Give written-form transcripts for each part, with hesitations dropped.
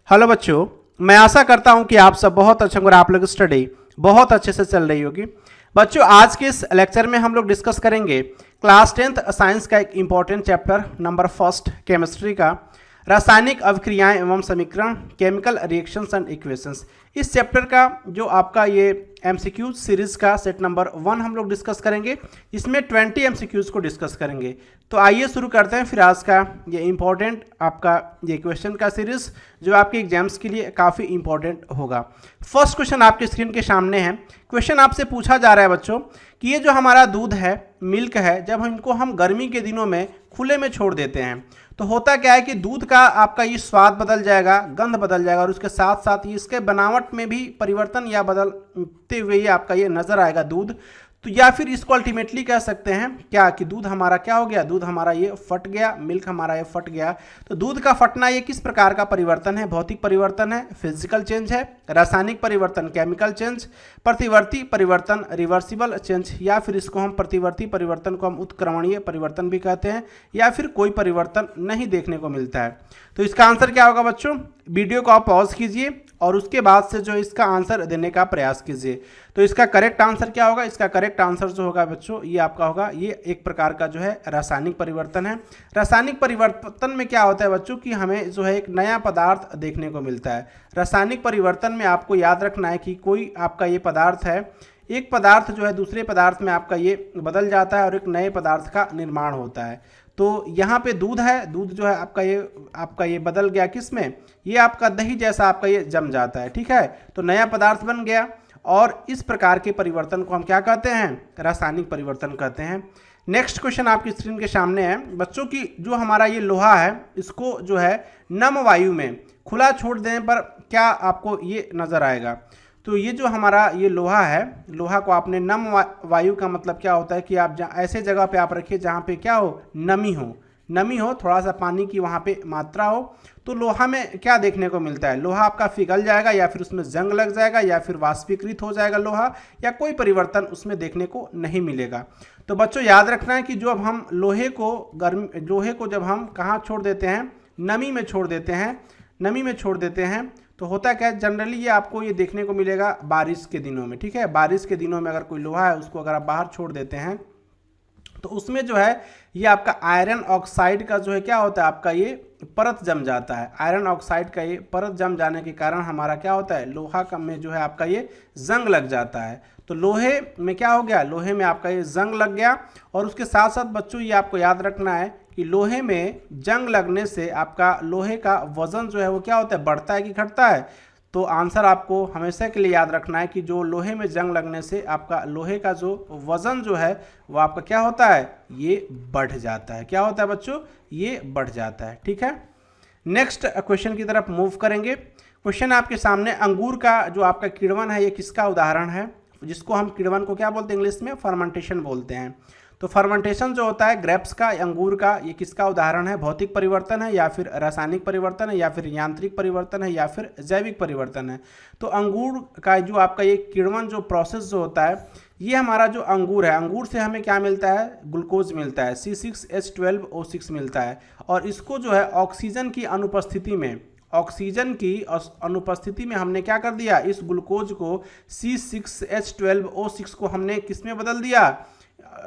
Hello बच्चों, मैं आशा करता हूं कि आप सब बहुत अच्छे होंगे और आप लोग स्टडी बहुत अच्छे से चल रही होगी। बच्चों, आज के इस लेक्चर में हम लोग डिस्कस करेंगे क्लास 10th साइंस का एक important chapter number first chemistry का रासायनिक अभिक्रियाएं एवं समीकरण, केमिकल रिएक्शंस एंड इक्वेशंस। इस चैप्टर का जो आपका ये एमसीक्यूज सीरीज का सेट नंबर 1 हम लोग डिस्कस करेंगे। इसमें 20 एमसीक्यूज को डिस्कस करेंगे। तो आइए शुरू करते हैं फिर आज का ये इम्पोर्टेंट आपका ये क्वेश्चन का सीरीज जो आपके एग्जाम्स के लिए काफ़ी इंपॉर्टेंट होगा। फर्स्ट क्वेश्चन आपके स्क्रीन के सामने है। क्वेश्चन आपसे पूछा जा रहा है बच्चों कि ये जो हमारा दूध है, मिल्क है, जब इनको हम गर्मी के दिनों में खुले में छोड़ देते हैं तो होता क्या है कि दूध का आपका ये स्वाद बदल जाएगा, गंध बदल जाएगा और उसके साथ साथ ये इसके बनावट में भी परिवर्तन या बदलते हुए ये आपका ये नज़र आएगा दूध। तो या फिर इसको अल्टीमेटली कह सकते हैं क्या कि दूध हमारा क्या हो गया, दूध हमारा ये फट गया, मिल्क हमारा ये फट गया। तो दूध का फटना ये किस प्रकार का परिवर्तन है? भौतिक परिवर्तन है, फिजिकल चेंज है, रासायनिक परिवर्तन केमिकल चेंज, प्रतिवर्ती परिवर्तन रिवर्सिबल चेंज, या फिर इसको हम प्रतिवर्ती परिवर्तन को हम उत्क्रमणीय परिवर्तन भी कहते हैं, या फिर कोई परिवर्तन नहीं देखने को मिलता है। तो इसका आंसर क्या होगा बच्चों? वीडियो को आप पॉज कीजिए और उसके बाद से जो इसका आंसर देने का प्रयास कीजिए। तो इसका करेक्ट आंसर क्या होगा? इसका करेक्ट आंसर जो होगा बच्चों ये आपका होगा, ये एक प्रकार का जो है रासायनिक परिवर्तन है। रासायनिक परिवर्तन में क्या होता है बच्चों कि हमें जो है एक नया पदार्थ देखने को मिलता है। रासायनिक परिवर्तन में आपको याद रखना है कि कोई आपका ये पदार्थ है, एक पदार्थ जो है दूसरे पदार्थ में आपका ये बदल जाता है और एक नए पदार्थ का निर्माण होता है। तो यहाँ पे दूध है, दूध जो है आपका ये बदल गया किस में? ये आपका दही जैसा आपका ये जम जाता है, ठीक है। तो नया पदार्थ बन गया और इस प्रकार के परिवर्तन को हम क्या कहते हैं? रासायनिक परिवर्तन कहते हैं। नेक्स्ट क्वेश्चन आपकी स्क्रीन के सामने है बच्चों की जो हमारा ये लोहा है इसको जो है नम वायु में खुला छोड़ देने पर क्या आपको ये नज़र आएगा? तो ये जो हमारा ये लोहा है, लोहा को आपने नम वायु का मतलब क्या होता है कि आप ऐसे जगह पे आप रखिए जहाँ पे क्या हो, नमी हो, थोड़ा सा पानी की वहाँ पे मात्रा हो। तो लोहा में क्या देखने को मिलता है? लोहा आपका पिघल जाएगा या फिर उसमें जंग लग जाएगा या फिर वाष्पीकृत हो जाएगा लोहा, या कोई परिवर्तन उसमें देखने को नहीं मिलेगा। तो बच्चों याद रखना है कि जो अब हम लोहे को जब हम कहाँ छोड़ देते हैं? नमी में छोड़ देते हैं तो होता क्या है, जनरली ये आपको ये देखने को मिलेगा बारिश के दिनों में, ठीक है। बारिश के दिनों में अगर कोई लोहा है उसको अगर आप बाहर छोड़ देते हैं तो उसमें जो है ये आपका आयरन ऑक्साइड का जो है क्या होता है, आपका ये परत जम जाता है। आयरन ऑक्साइड का ये परत जम जाने के कारण हमारा क्या होता है, लोहा का में जो है आपका ये जंग लग जाता है। तो लोहे में क्या हो गया, लोहे में आपका ये जंग लग गया। और उसके साथ साथ बच्चों ये आपको याद रखना है कि लोहे में जंग लगने से आपका लोहे का वजन जो है वो क्या होता है, बढ़ता है कि घटता है? तो आंसर आपको हमेशा के लिए याद रखना है कि जो लोहे में जंग लगने से आपका लोहे का जो वजन जो है वो आपका क्या होता है, ये बढ़ जाता है। क्या होता है बच्चों? ये बढ़ जाता है, ठीक है। नेक्स्ट क्वेश्चन की तरफ मूव करेंगे। क्वेश्चन आपके सामने, अंगूर का जो आपका किण्वन है ये किसका उदाहरण है? जिसको हम किण्वन को क्या बोलते हैं इंग्लिश में? फर्मेंटेशन बोलते हैं। तो फर्मेंटेशन जो होता है ग्रेप्स का, अंगूर का, ये किसका उदाहरण है? भौतिक परिवर्तन है या फिर रासायनिक परिवर्तन है या फिर यांत्रिक परिवर्तन है या फिर जैविक परिवर्तन है? तो अंगूर का जो आपका ये किण्वन जो प्रोसेस जो होता है, ये हमारा जो अंगूर है, अंगूर से हमें क्या मिलता है? ग्लूकोज मिलता है, C6H12O6 मिलता है। और इसको जो है ऑक्सीजन की अनुपस्थिति में हमने क्या कर दिया, इस ग्लूकोज को C6H12O6 को हमने किस में बदल दिया?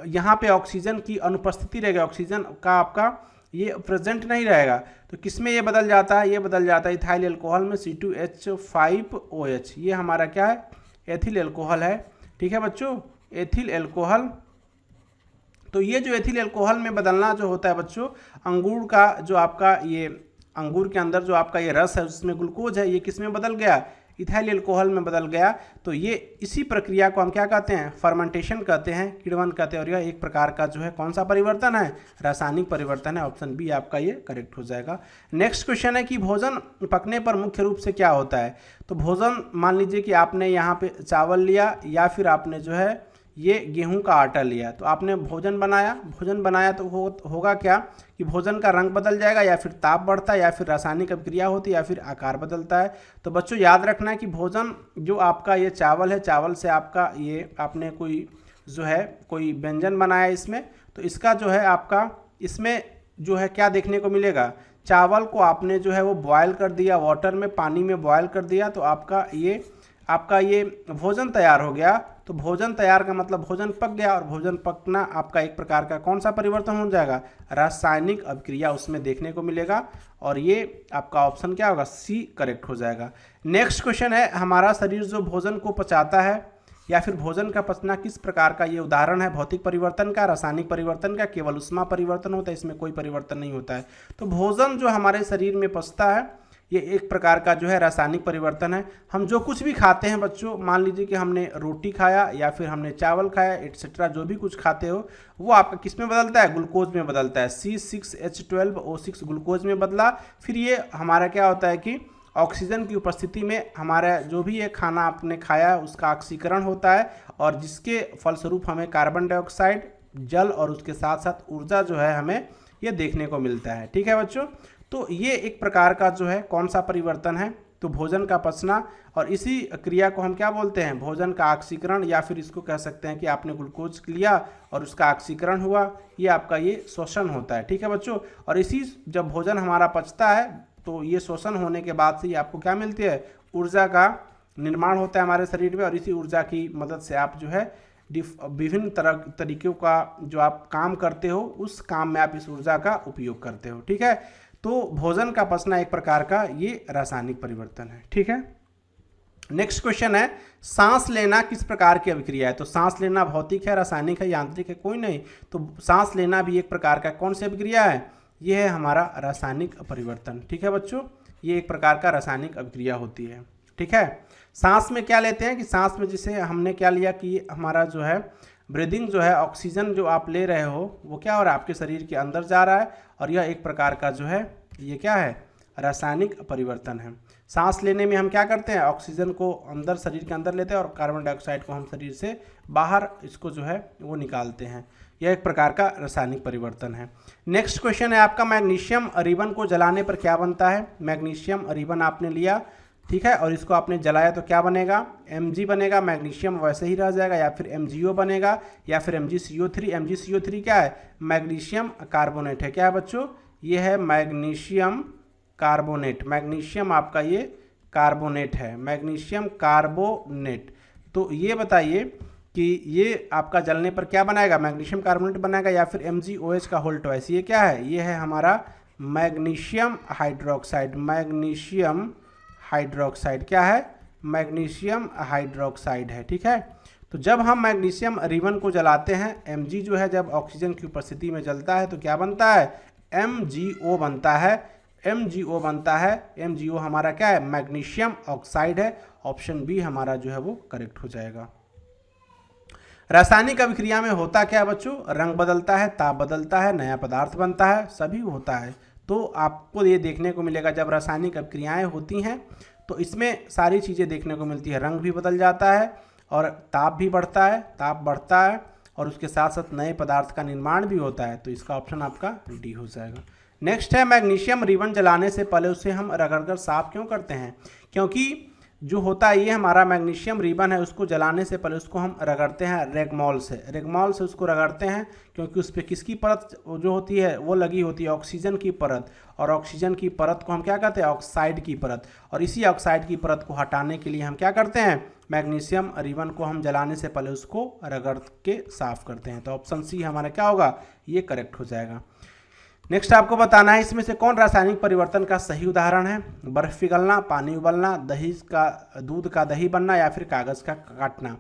यहाँ पे ऑक्सीजन की अनुपस्थिति रहेगी, ऑक्सीजन का आपका ये प्रेजेंट नहीं रहेगा। तो किस में ये बदल जाता है? ये बदल जाता है इथाइल अल्कोहल में, C2H5OH। ये हमारा क्या है? एथिल अल्कोहल है, ठीक है बच्चों, एथिल अल्कोहल। तो ये जो एथिल अल्कोहल में बदलना जो होता है बच्चों, अंगूर का जो आपका ये अंगूर के अंदर जो आपका ये रस है उसमें ग्लूकोज है, ये किस में बदल गया? इथाइल अल्कोहल में बदल गया। तो ये इसी प्रक्रिया को हम क्या कहते हैं? फर्मेंटेशन कहते हैं, किण्वन कहते हैं। और यह एक प्रकार का जो है कौन सा परिवर्तन है? रासायनिक परिवर्तन है। ऑप्शन बी आपका ये करेक्ट हो जाएगा। नेक्स्ट क्वेश्चन है कि भोजन पकने पर मुख्य रूप से क्या होता है? तो भोजन, मान लीजिए कि आपने यहाँ पे चावल लिया या फिर आपने जो है ये गेहूं का आटा लिया, तो आपने भोजन बनाया तो होगा क्या कि भोजन का रंग बदल जाएगा या फिर ताप बढ़ता है या फिर रासायनिक अभिक्रिया होती है या फिर आकार बदलता है। तो बच्चों याद रखना है कि भोजन जो आपका ये चावल है, चावल से आपका ये आपने कोई व्यंजन बनाया इसमें, तो इसका जो है आपका इसमें जो है क्या देखने को मिलेगा? चावल को आपने जो है वो बॉयल कर दिया, वाटर में, पानी में बॉयल कर दिया, तो आपका ये भोजन तैयार हो गया। तो भोजन तैयार का मतलब भोजन पक गया, और भोजन पकना आपका एक प्रकार का कौन सा परिवर्तन हो जाएगा, रासायनिक अभिक्रिया उसमें देखने को मिलेगा, और ये आपका ऑप्शन क्या होगा, सी करेक्ट हो जाएगा। नेक्स्ट क्वेश्चन है, हमारा शरीर जो भोजन को पचाता है या फिर भोजन का पचना किस प्रकार का ये उदाहरण है, भौतिक परिवर्तन का, रासायनिक परिवर्तन का, केवल ऊष्मा परिवर्तन होता है, इसमें कोई परिवर्तन नहीं होता है। तो भोजन जो हमारे शरीर में पचता है ये एक प्रकार का जो है रासायनिक परिवर्तन है। हम जो कुछ भी खाते हैं बच्चों, मान लीजिए कि हमने रोटी खाया या फिर हमने चावल खाया एटसेट्रा, जो भी कुछ खाते हो वो आपका किस में बदलता है, ग्लूकोज में बदलता है। C6H12O6 ग्लूकोज में बदला, फिर ये हमारा क्या होता है कि ऑक्सीजन की उपस्थिति में हमारा जो भी ये खाना आपने खाया उसका ऑक्सीकरण होता है, और जिसके फलस्वरूप हमें कार्बन डाइऑक्साइड, जल और उसके साथ साथ ऊर्जा जो है हमें ये देखने को मिलता है। ठीक है बच्चों, तो ये एक प्रकार का जो है कौन सा परिवर्तन है, तो भोजन का पचना, और इसी क्रिया को हम क्या बोलते हैं, भोजन का ऑक्सीकरण, या फिर इसको कह सकते हैं कि आपने ग्लूकोज लिया और उसका ऑक्सीकरण हुआ, ये आपका ये शोषण होता है। ठीक है बच्चों, और इसी जब भोजन हमारा पचता है तो ये शोषण होने के बाद से आपको क्या मिलती है, ऊर्जा का निर्माण होता है हमारे शरीर में, और इसी ऊर्जा की मदद से आप जो है विभिन्न तरीक़ों का जो आप काम करते हो उस काम में आप इस ऊर्जा का उपयोग करते हो। ठीक है, तो भोजन का पचना एक प्रकार का ये रासायनिक परिवर्तन है। ठीक है, नेक्स्ट क्वेश्चन है, सांस लेना किस प्रकार की अभिक्रिया है, तो सांस लेना भौतिक है, रासायनिक है, यांत्रिक है, कोई नहीं, तो सांस लेना भी एक प्रकार का कौन सी अभिक्रिया है, ये है हमारा रासायनिक परिवर्तन। ठीक है बच्चों, ये एक प्रकार का रासायनिक अभिक्रिया होती है। ठीक है, सांस में क्या लेते हैं कि सांस में जिसे हमने क्या लिया कि हमारा जो है ब्रीदिंग जो है, ऑक्सीजन जो आप ले रहे हो वो क्या हो रहा है, आपके शरीर के अंदर जा रहा है, और यह एक प्रकार का जो है ये क्या है, रासायनिक परिवर्तन है। सांस लेने में हम क्या करते हैं, ऑक्सीजन को अंदर शरीर के अंदर लेते हैं और कार्बन डाइऑक्साइड को हम शरीर से बाहर इसको जो है वो निकालते हैं, यह एक प्रकार का रासायनिक परिवर्तन है। नेक्स्ट क्वेश्चन है आपका, मैग्नीशियम रिबन को जलाने पर क्या बनता है, मैग्नीशियम रिबन आपने लिया, ठीक है, और इसको आपने जलाया तो क्या बनेगा, Mg बनेगा, मैग्नीशियम वैसे ही रह जाएगा, या फिर MgO बनेगा, या फिर MgCO3। MgCO3 क्या है, मैग्नीशियम कार्बोनेट है। क्या है बच्चों, ये है मैग्नीशियम कार्बोनेट, मैग्नीशियम आपका ये कार्बोनेट है, मैग्नीशियम कार्बोनेट। तो ये बताइए कि ये आपका जलने पर क्या बनाएगा, मैग्नीशियम कार्बोनेट बनाएगा, या फिर MgOH का होल ट्वाइस। ये क्या है, ये है हमारा मैग्नीशियम हाइड्रोक्साइड, मैग्नीशियम हाइड्रोक्साइड। क्या है, मैग्नीशियम हाइड्रोक्साइड है। ठीक है, तो जब हम मैग्नीशियम रिबन को जलाते हैं, Mg जो है जब ऑक्सीजन की उपस्थिति में जलता है तो क्या बनता है, MgO बनता है, MgO बनता है। MgO हमारा क्या है, मैग्नीशियम ऑक्साइड है। ऑप्शन बी हमारा जो है वो करेक्ट हो जाएगा। रासायनिक अभिक्रिया में होता क्या है बच्चों, रंग बदलता है, ताप बदलता है, नया पदार्थ बनता है, सभी होता है। तो आपको ये देखने को मिलेगा जब रासायनिक अभिक्रियाएं होती हैं तो इसमें सारी चीज़ें देखने को मिलती है, रंग भी बदल जाता है और ताप भी बढ़ता है, ताप बढ़ता है, और उसके साथ साथ नए पदार्थ का निर्माण भी होता है। तो इसका ऑप्शन आपका डी हो जाएगा। नेक्स्ट है, मैग्नीशियम रिबन जलाने से पहले उसे हम रगड़कर साफ क्यों करते हैं, क्योंकि जो होता है ये हमारा मैग्नीशियम रिबन है, उसको जलाने से पहले उसको हम रगड़ते हैं रेगमॉल से, रेगमॉल से उसको रगड़ते हैं, क्योंकि उस पर किसकी परत जो होती है वो लगी होती है, ऑक्सीजन की परत, और ऑक्सीजन की परत को हम क्या कहते हैं, ऑक्साइड की परत। और इसी ऑक्साइड की परत को हटाने के लिए हम क्या करते हैं, मैग्नीशियम रिबन को हम जलाने से पहले उसको रगड़ के साफ करते हैं। तो ऑप्शन सी हमारा क्या होगा, ये करेक्ट हो जाएगा। नेक्स्ट आपको बताना है इसमें से कौन रासायनिक परिवर्तन का सही उदाहरण है, बर्फ पिघलना, पानी उबलना, दूध का दही बनना, या फिर कागज का काटना।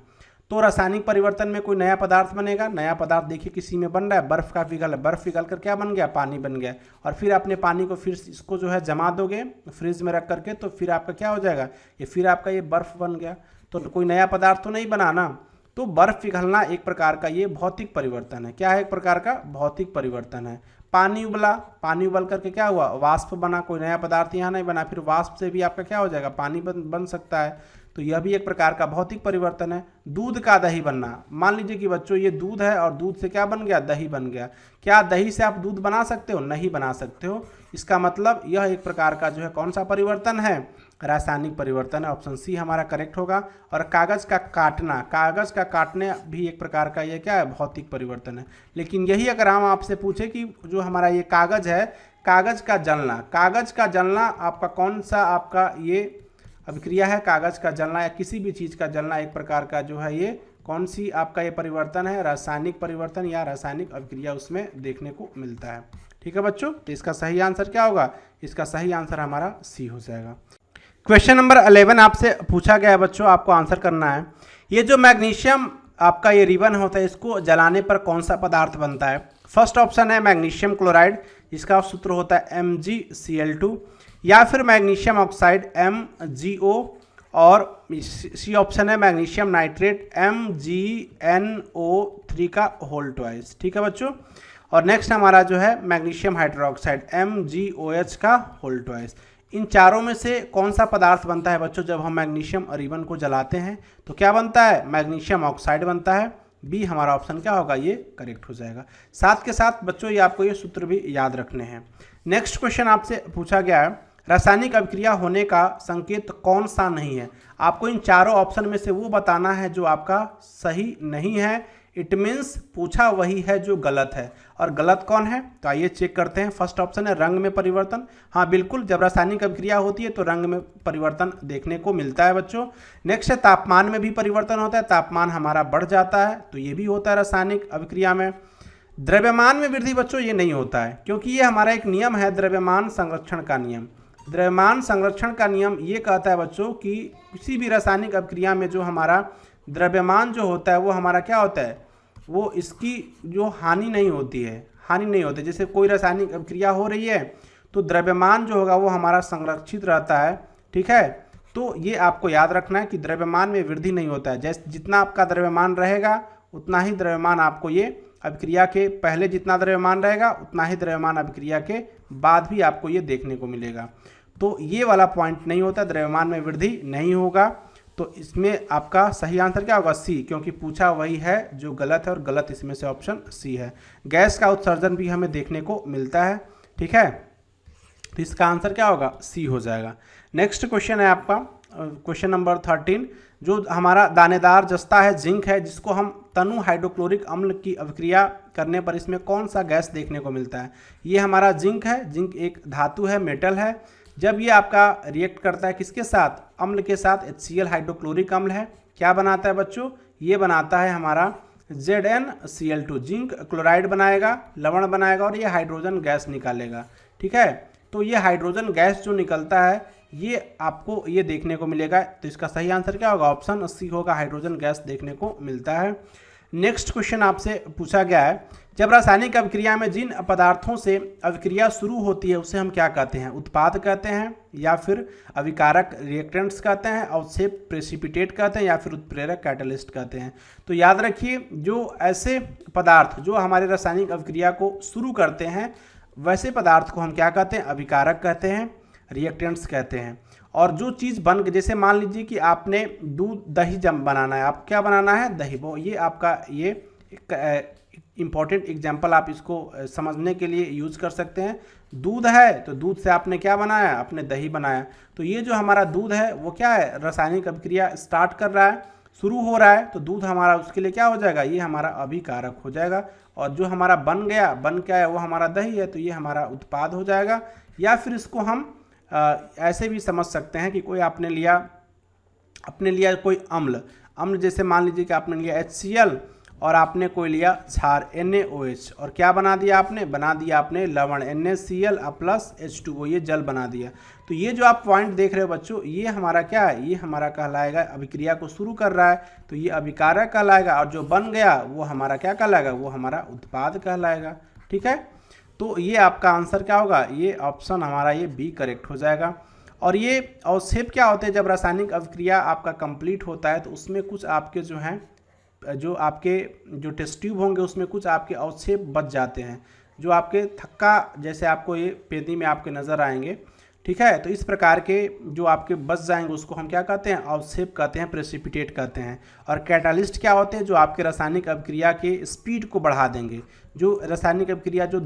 तो रासायनिक परिवर्तन में कोई नया पदार्थ बनेगा, नया पदार्थ देखिए किसी में बन रहा है, बर्फ का पिघल है, बर्फ पिघल कर क्या बन गया, पानी बन गया, और फिर आपने पानी को फिर इसको जो है जमा दोगे फ्रिज में रख करके, तो फिर आपका क्या हो जाएगा, ये फिर आपका ये बर्फ बन गया। तो कोई नया पदार्थ तो नहीं बना ना। तो बर्फ पिघलना एक प्रकार का ये भौतिक परिवर्तन है। क्या है, एक प्रकार का भौतिक परिवर्तन है। पानी उबला, पानी उबल करके क्या हुआ, वाष्प बना, कोई नया पदार्थ यहाँ नहीं बना, फिर वाष्प से भी आपका क्या हो जाएगा, पानी बन सकता है। तो यह भी एक प्रकार का भौतिक परिवर्तन है। दूध का दही बनना, मान लीजिए कि बच्चों ये दूध है और दूध से क्या बन गया, दही बन गया। क्या दही से आप दूध बना सकते हो, नहीं बना सकते हो। इसका मतलब यह एक प्रकार का जो है कौन सा परिवर्तन है, रासायनिक परिवर्तन है। ऑप्शन सी हमारा करेक्ट होगा। और कागज़ का काटना, कागज़ का काटने भी एक प्रकार का ये क्या है, भौतिक परिवर्तन है। लेकिन यही अगर हम आपसे पूछे कि जो हमारा ये कागज़ है, कागज़ का जलना, कागज़ का जलना आपका कौन सा आपका ये अभिक्रिया है? कागज़ का जलना या किसी भी चीज़ का जलना एक प्रकार का जो है ये कौन सी आपका ये परिवर्तन है? रासायनिक परिवर्तन या रासायनिक अभिक्रिया उसमें देखने को मिलता है। ठीक है बच्चों, तो इसका सही आंसर क्या होगा? इसका सही आंसर हमारा सी हो जाएगा। क्वेश्चन नंबर 11 आपसे पूछा गया है बच्चों, आपको आंसर करना है। ये जो मैग्नीशियम आपका ये रिबन होता है, इसको जलाने पर कौन सा पदार्थ बनता है? फर्स्ट ऑप्शन है मैग्नीशियम क्लोराइड, जिसका सूत्र होता है MgCl2, या फिर मैग्नीशियम ऑक्साइड MgO, और सी ऑप्शन है मैग्नीशियम नाइट्रेट MgNO3 का होल ट्वाइस। ठीक है बच्चों, और नेक्स्ट हमारा जो है मैग्नीशियम हाइड्रोक्साइड MgOH का होल ट्वाइस। इन चारों में से कौन सा पदार्थ बनता है बच्चों जब हम मैग्नीशियम रिबन को जलाते हैं? तो क्या बनता है? मैग्नीशियम ऑक्साइड बनता है। बी हमारा ऑप्शन क्या होगा? ये करेक्ट हो जाएगा। साथ के साथ बच्चों ये आपको ये सूत्र भी याद रखने हैं। नेक्स्ट क्वेश्चन आपसे पूछा गया है, रासायनिक अभिक्रिया होने का संकेत कौन सा नहीं है? आपको इन चारों ऑप्शन में से वो बताना है जो आपका सही नहीं है। इट मीन्स पूछा वही है जो गलत है, और गलत कौन है? तो आइए चेक करते हैं। फर्स्ट ऑप्शन है रंग में परिवर्तन। हाँ बिल्कुल, जब रासायनिक अभिक्रिया होती है तो रंग में परिवर्तन देखने को मिलता है बच्चों। नेक्स्ट है तापमान में भी परिवर्तन होता है, तापमान हमारा बढ़ जाता है, तो ये भी होता है रासायनिक अभिक्रिया में। द्रव्यमान में वृद्धि बच्चों ये नहीं होता है, क्योंकि ये हमारा एक नियम है द्रव्यमान संरक्षण का नियम। द्रव्यमान संरक्षण का नियम ये कहता है बच्चों कि किसी भी रासायनिक अभिक्रिया में जो हमारा द्रव्यमान जो होता है वो हमारा क्या होता है? वो इसकी जो हानि नहीं होती है, हानि नहीं होती। जैसे कोई रासायनिक अभिक्रिया हो रही है तो द्रव्यमान जो होगा वो हमारा संरक्षित रहता है। ठीक है, तो ये आपको याद रखना है कि द्रव्यमान में वृद्धि नहीं होता है। जैसे जितना आपका द्रव्यमान रहेगा उतना ही द्रव्यमान आपको ये अभिक्रिया के पहले जितना द्रव्यमान रहेगा उतना ही द्रव्यमान अभिक्रिया के बाद भी आपको ये देखने को मिलेगा। तो ये वाला पॉइंट नहीं होता, द्रव्यमान में वृद्धि नहीं होगा। तो इसमें आपका सही आंसर क्या होगा? सी, क्योंकि पूछा वही है जो गलत है, और गलत इसमें से ऑप्शन सी है। गैस का उत्सर्जन भी हमें देखने को मिलता है। ठीक है, तो इसका आंसर क्या होगा? सी हो जाएगा। नेक्स्ट क्वेश्चन है आपका क्वेश्चन नंबर 13, जो हमारा दानेदार जस्ता है, जिंक है, जिसको हम तनु हाइड्रोक्लोरिक अम्ल की अभिक्रिया करने पर इसमें कौन सा गैस देखने को मिलता है? ये हमारा जिंक है। जिंक एक धातु है, मेटल है। जब ये आपका रिएक्ट करता है किसके साथ? अम्ल के साथ, HCl हाइड्रोक्लोरिक अम्ल है। क्या बनाता है बच्चों? ये बनाता है हमारा ZnCl2, जिंक क्लोराइड बनाएगा, लवण बनाएगा, और ये हाइड्रोजन गैस निकालेगा। ठीक है, तो ये हाइड्रोजन गैस जो निकलता है ये आपको ये देखने को मिलेगा। तो इसका सही आंसर क्या होगा? ऑप्शन सी होगा, हाइड्रोजन गैस देखने को मिलता है। नेक्स्ट क्वेश्चन आपसे पूछा गया है, जब रासायनिक अभिक्रिया में जिन पदार्थों से अभिक्रिया शुरू होती है उसे हम क्या कहते हैं? उत्पाद कहते हैं, या फिर अभिकारक रिएक्टेंट्स कहते हैं, अवक्षेप प्रेसिपिटेट कहते हैं, या फिर उत्प्रेरक कैटलिस्ट कहते हैं। तो याद रखिए, जो ऐसे पदार्थ जो हमारे रासायनिक अभिक्रिया को शुरू करते हैं वैसे पदार्थ को हम क्या कहते हैं? अभिकारक कहते हैं, रिएक्टेंट्स कहते हैं। और जो चीज़ बन, जैसे मान लीजिए कि आपने दूध दही जम बनाना है, आप क्या बनाना है? दही। वो ये आपका ये इम्पॉर्टेंट एग्जाम्पल आप इसको समझने के लिए यूज कर सकते हैं। दूध है तो दूध से आपने क्या बनाया? आपने दही बनाया। तो ये जो हमारा दूध है वो क्या है? रासायनिक अभिक्रिया स्टार्ट कर रहा है, शुरू हो रहा है, तो दूध हमारा उसके लिए क्या हो जाएगा? ये हमारा अभिकारक हो जाएगा। और जो हमारा बन गया, बन क्या है? वो हमारा दही है, तो ये हमारा उत्पाद हो जाएगा। या फिर इसको हम ऐसे भी समझ सकते हैं कि कोई आपने लिया कोई अम्ल, जैसे मान लीजिए कि आपने लिया HCl और आपने कोई लिया क्षार NaOH, और क्या बना दिया आपने? बना दिया आपने लवण NaCl प्लस H2O, ये जल बना दिया। तो ये जो आप पॉइंट देख रहे हो बच्चों, ये हमारा क्या है? ये हमारा कहलाएगा अभिक्रिया को शुरू कर रहा है, तो ये अभिकारक कहलाएगा। और जो बन गया वो हमारा क्या कहलाएगा? वो हमारा उत्पाद कहलाएगा। ठीक है, तो ये आपका आंसर क्या होगा? ये ऑप्शन हमारा ये बी करेक्ट हो जाएगा। और ये अवक्षेप क्या होते हैं? जब रासायनिक अभिक्रिया आपका कंप्लीट होता है तो उसमें कुछ आपके जो हैं, जो आपके जो टेस्ट ट्यूब होंगे उसमें कुछ आपके अवक्षेप बच जाते हैं, जो आपके थक्का जैसे आपको ये पेदी में आपके नज़र आएंगे। ठीक है, तो इस प्रकार के जो आपके बच जाएंगे उसको हम क्या कहते हैं? अवक्षेप कहते हैं, प्रेसिपिटेट कहते हैं। और कैटालिस्ट क्या होते हैं? जो आपके रासायनिक अभिक्रिया के स्पीड को बढ़ा देंगे। जो रासायनिक अभिक्रिया जो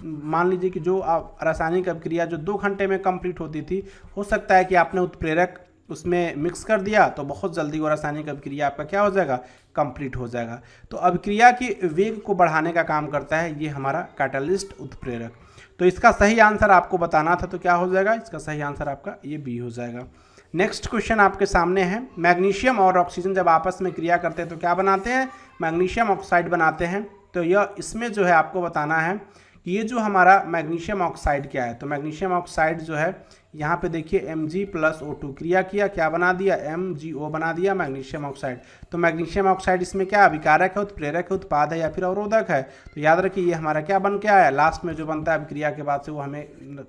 मान लीजिए कि जो रासायनिक अभिक्रिया जो 2 घंटे में कंप्लीट होती थी, हो सकता है कि आपने उत्प्रेरक उसमें मिक्स कर दिया तो बहुत जल्दी वो रासायनिक अभिक्रिया आपका क्या हो जाएगा? कंप्लीट हो जाएगा। तो अभिक्रिया के वेग को बढ़ाने का काम करता है ये हमारा कैटालिस्ट, उत्प्रेरक। तो इसका सही आंसर आपको बताना था, तो क्या हो जाएगा, इसका सही आंसर आपका ये बी हो जाएगा। नेक्स्ट क्वेश्चन आपके सामने है, मैग्नीशियम और ऑक्सीजन जब आपस में क्रिया करते हैं तो क्या बनाते हैं, मैग्नीशियम ऑक्साइड बनाते हैं। तो यह इसमें जो है आपको बताना है कि ये जो हमारा मैग्नीशियम ऑक्साइड क्या है। तो मैग्नीशियम ऑक्साइड जो है यहाँ पे देखिए Mg+O2 क्रिया किया, क्या बना दिया, MgO बना दिया मैग्नीशियम ऑक्साइड। तो मैग्नीशियम ऑक्साइड इसमें क्या अभिकारक है, उत्प्रेरक है, उत्पाद है या फिर अवरोधक है। तो याद रखिए ये हमारा क्या बन के आया, लास्ट में जो बनता है अभिक्रिया के बाद से वो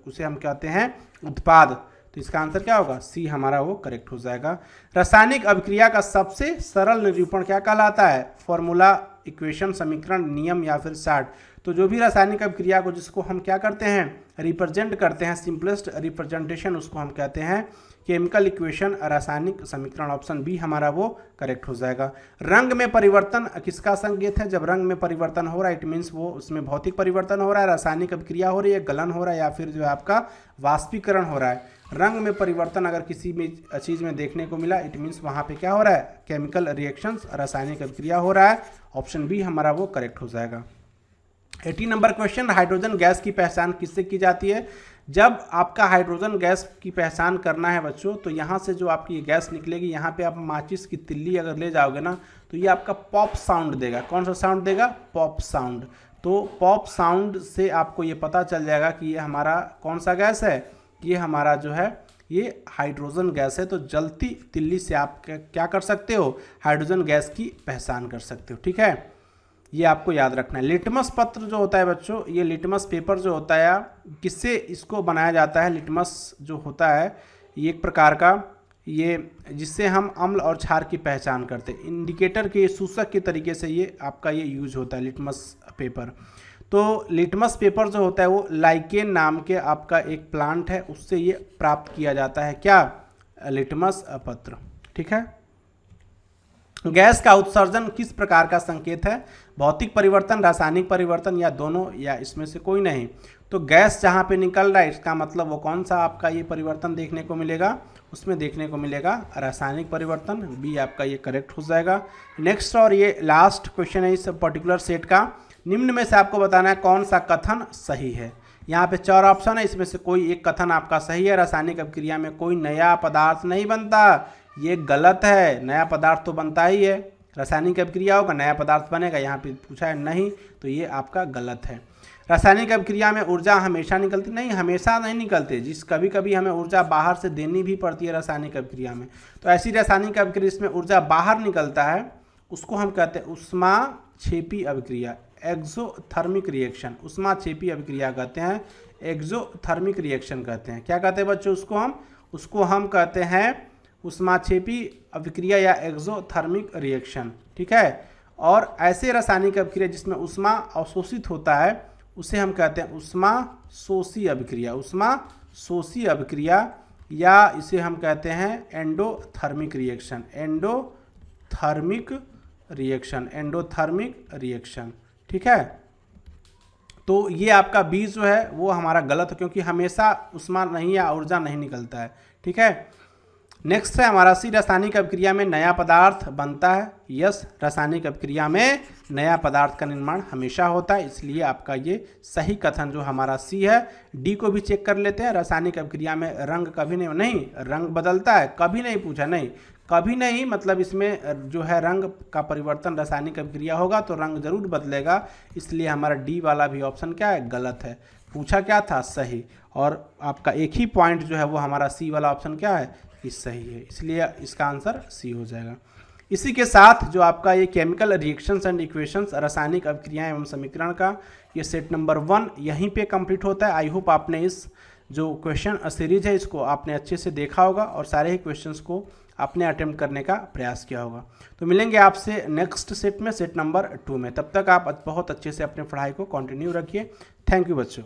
उसे हम कहते हैं उत्पाद। तो इसका आंसर क्या होगा, सी हमारा वो करेक्ट हो जाएगा। रासायनिक अभिक्रिया का सबसे सरल निरूपण क्या कहलाता है, फॉर्मूला, इक्वेशन, समीकरण, नियम या फिर चार्ट। तो जो भी रासायनिक अभिक्रिया को जिसको हम क्या करते हैं, रिप्रेजेंट करते हैं, सिंपलेस्ट रिप्रेजेंटेशन उसको हम कहते हैं केमिकल इक्वेशन, रासायनिक समीकरण। ऑप्शन बी हमारा वो करेक्ट हो जाएगा। रंग में परिवर्तन किसका संकेत है, जब रंग में परिवर्तन हो रहा है इट मीन्स वो उसमें भौतिक परिवर्तन हो रहा है, रासायनिक अभिक्रिया हो रही है, गलन हो रहा है या फिर जो है आपका वाष्पीकरण हो रहा है। रंग में परिवर्तन अगर किसी भी चीज़ में देखने को मिला इट मीन्स वहाँ पे क्या हो रहा है, केमिकल रिएक्शंस, रासायनिक अभिक्रिया हो रहा है। ऑप्शन बी हमारा वो करेक्ट हो जाएगा। 80 नंबर क्वेश्चन, हाइड्रोजन गैस की पहचान किससे की जाती है। जब आपका हाइड्रोजन गैस की पहचान करना है बच्चों, तो यहाँ से जो आपकी गैस निकलेगी, यहाँ पे आप माचिस की तिल्ली अगर ले जाओगे ना तो ये आपका पॉप साउंड देगा। कौन सा साउंड देगा, पॉप साउंड। तो पॉप साउंड से आपको ये पता चल जाएगा कि ये हमारा कौन सा गैस है, ये हमारा जो है ये हाइड्रोजन गैस है। तो जलती तिल्ली से आप क्या कर सकते हो, हाइड्रोजन गैस की पहचान कर सकते हो। ठीक है, ये आपको याद रखना है। लिटमस पत्र जो होता है बच्चों, ये लिटमस पेपर जो होता है, किससे इसको बनाया जाता है, लिटमस जो होता है ये एक प्रकार का ये जिससे हम अम्ल और क्षार की पहचान करते हैं, इंडिकेटर के सूचक के तरीके से ये आपका ये यूज होता है लिटमस पेपर। तो लिटमस पेपर जो होता है वो लाइकेन नाम के आपका एक प्लांट है, उससे ये प्राप्त किया जाता है, क्या, लिटमस पत्र। ठीक है, गैस का उत्सर्जन किस प्रकार का संकेत है, भौतिक परिवर्तन, रासायनिक परिवर्तन या दोनों या इसमें से कोई नहीं। तो गैस जहाँ पे निकल रहा है इसका मतलब वो कौन सा आपका ये परिवर्तन देखने को मिलेगा, उसमें देखने को मिलेगा रासायनिक परिवर्तन। बी आपका ये करेक्ट हो जाएगा। नेक्स्ट और ये लास्ट क्वेश्चन है इस पर्टिकुलर सेट का, निम्न में से आपको बताना है कौन सा कथन सही है। यहाँ पे 4 ऑप्शन है, इसमें से कोई एक कथन आपका सही है। रासायनिक अभिक्रिया में कोई नया पदार्थ नहीं बनता, ये गलत है, नया पदार्थ तो बनता ही है, रासायनिक अभिक्रिया होगा नया पदार्थ बनेगा, यहाँ पे पूछा है नहीं, तो ये आपका गलत है। रासायनिक अभिक्रिया में ऊर्जा हमेशा निकलती, नहीं हमेशा नहीं निकलती, कभी कभी हमें ऊर्जा बाहर से देनी भी पड़ती है रासायनिक अभिक्रिया में। तो ऐसी रासायनिक अभिक्रिया जिसमें ऊर्जा बाहर निकलता है उसको हम कहते हैं ऊष्माक्षेपी अभिक्रिया, एक्सोथर्मिक रिएक्शन। ऊष्माक्षेपी अभिक्रिया कहते हैं, एक्सोथर्मिक रिएक्शन कहते हैं। क्या कहते हैं बच्चों उसको हम कहते हैं ऊष्माक्षेपी अभिक्रिया या एक्सोथर्मिक रिएक्शन। ठीक है, और ऐसे रासायनिक अभिक्रिया जिसमें ऊष्मा अवशोषित होता है उसे हम कहते हैं ऊष्माशोषी अभिक्रिया, ऊष्माशोषी अभिक्रिया, या इसे हम कहते हैं एंडोथर्मिक रिएक्शन, एंडोथर्मिक रिएक्शन। ठीक है, तो ये आपका बी जो है वो हमारा गलत है क्योंकि हमेशा ऊष्मा नहीं या ऊर्जा नहीं निकलता है। ठीक है, नेक्स्ट है हमारा सी, रासायनिक अभिक्रिया में नया पदार्थ बनता है। यस, रासायनिक अभिक्रिया में नया पदार्थ का निर्माण हमेशा होता है, इसलिए आपका ये सही कथन जो हमारा सी है। डी को भी चेक कर लेते हैं, रासायनिक अभिक्रिया में रंग कभी नहीं रंग बदलता है, कभी नहीं पूछा, नहीं कभी नहीं, मतलब इसमें जो है रंग का परिवर्तन रासायनिक अभिक्रिया होगा तो रंग जरूर बदलेगा, इसलिए हमारा डी वाला भी ऑप्शन क्या है, गलत है। पूछा क्या था, सही, और आपका एक ही पॉइंट जो है वो हमारा सी वाला ऑप्शन क्या है, कि सही है, इसलिए इसका आंसर सी हो जाएगा। इसी के साथ जो आपका ये केमिकल रिएक्शंस एंड इक्वेशंस, रासायनिक अभिक्रियाएं एवं समीकरण का ये सेट नंबर 1 यहीं पे कंप्लीट होता है। आई होप आपने इस जो क्वेश्चन सीरीज है इसको आपने अच्छे से देखा होगा और सारे ही क्वेश्चंस को आपने अटेम्प्ट करने का प्रयास किया होगा। तो मिलेंगे आपसे नेक्स्ट सेट में, सेट नंबर 2 में। तब तक आप बहुत अच्छे से अपने पढ़ाई को कंटिन्यू रखिए। थैंक यू बच्चों।